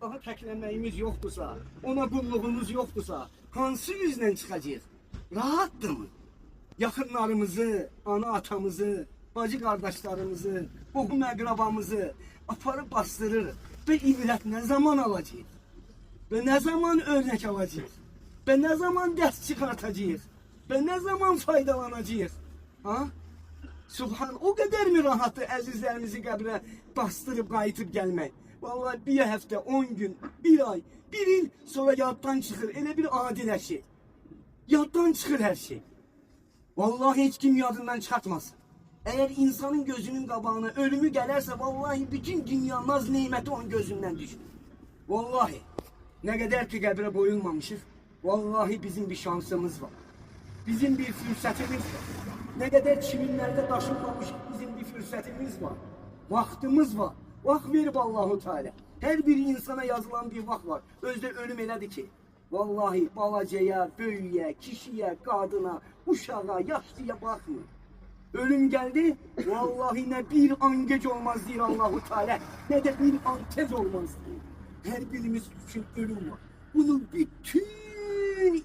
Daha təklənməyimiz yoxdursa, ona qulluğumuz yoxdursa, hansı üzlə çıxacaq? Rahatdırmı? Yaxınlarımızı, ana atamızı, bacı qardaşlarımızı, qohum əqrabamızı aparıb bastırır və ibrət nə zaman alacaq? Və nə zaman örnek alacaq? Və nə zaman dərs çıxartacaq? Və nə zaman faydalanacaq? Ha? Subhan, o qədər mi rahatdır əzizlərimizi qəbrə bastırıb qayıtıb gəlmək? Vallahi bir həftə, 10 gün, bir ay, bir il sonra yaddan çıxır. Elə bir adiləşir. Yaddan çıxır hər şey. Vallahi heç kim yadından çıxartmasın. Eğer insanın gözünün qabağına ölümü gələrsə, vallahi bütün dünya naz neyməti onun gözündən düşür. Vallahi, nə qədər ki qəbrə boyulmamışıq, vallahi bizim bir şansımız var. Bizim bir fürsətimiz var. Ne kadar çiminlerde taşınmamış bizim bir fürsətimiz var. Vaxtımız var. Vaxt verib Allahu Teala. Her bir insana yazılan bir vaxt var. Özde ölüm elədir ki. Vallahi balacaya, böyüyə, kişiyə, qadına, uşağa, yaşlıya baxmır. Ölüm geldi. Vallahi ne bir an geç olmaz deyir Allahu Teala. Ne de bir an tez olmaz deyir. Her birimiz için ölüm var. Bunu bütün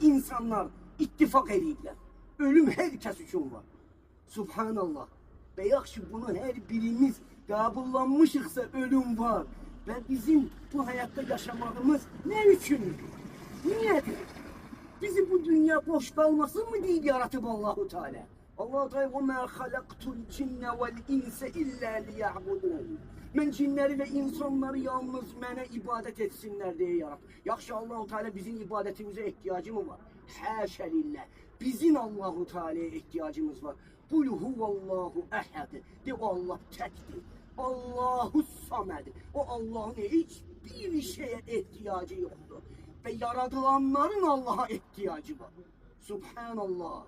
insanlar ittifak ediblər. Ölüm herkes için var. Subhanallah. Ve yaxşı bunu her birimiz qabullanmışıqsa ölüm var. Ve bizim bu hayatta yaşamağımız ne üçündür? Niyedir? Bizi bu dünya boş kalmasın mı diye yaratıp Allahu Teala. Allah Teala وَمَا خَلَقْتُ الْجِنَّ وَالْاِنْسَ اِلَّا لِيَعْبُدُونَ. Ben cinleri ve insanları yalnız mənə ibadet etsinler diye yarattı. Yaxşı Allah-u Teala bizim ibadetimize ihtiyacı mı var? Haşa lillah. Bizim Allahu Teala'ya ihtiyacımız var. Kul huvallahu ehad. De o Allah tektir. Allahu samed. O Allah'ın hiçbir şeye ihtiyacı yoktur. Ve yaratılanların Allah'a ihtiyacı var. Subhanallah.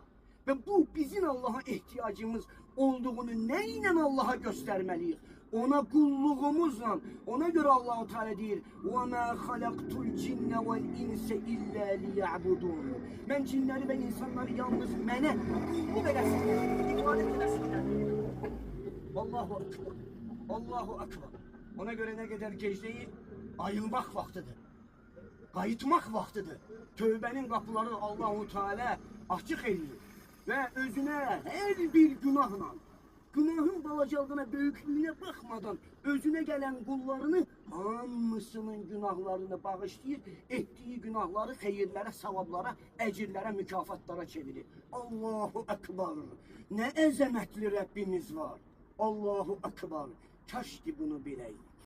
Ve bu bizim Allah'a ihtiyacımız olduğunu neyle Allah'a göstermeliyiz? Ona kulluğumuzla. Ona göre Allah-u Teala deyir: وَمَا خَلَقْتُ الْجِنَّ وَالْاِنْسَ اِلَّا لِيَعْبُدُونَ. Ben cinleri ve insanları yalnız mənə kulluk eləsinler, ibadet eləsinler. Allahu Akbar. Allahu Akbar. Ona göre ne kadar gec değil, ayılmak vaktidir. Qayıtmaq vaktidir. Tövbənin qapıları Allah-u Teala açıq edir. Ve özüne her bir günahla, günahın balacalığına, böyüklüğüne bakmadan özüne gelen kullarını hamısının günahlarını bağışlayır, ettiği günahları xeyirlərə, savablara, əcirlərə, mükafatlara çevirir. Allahu Ekber. Ne əzəmətli Rabbimiz var. Allahu Ekber. Kaş ki bunu biləyik.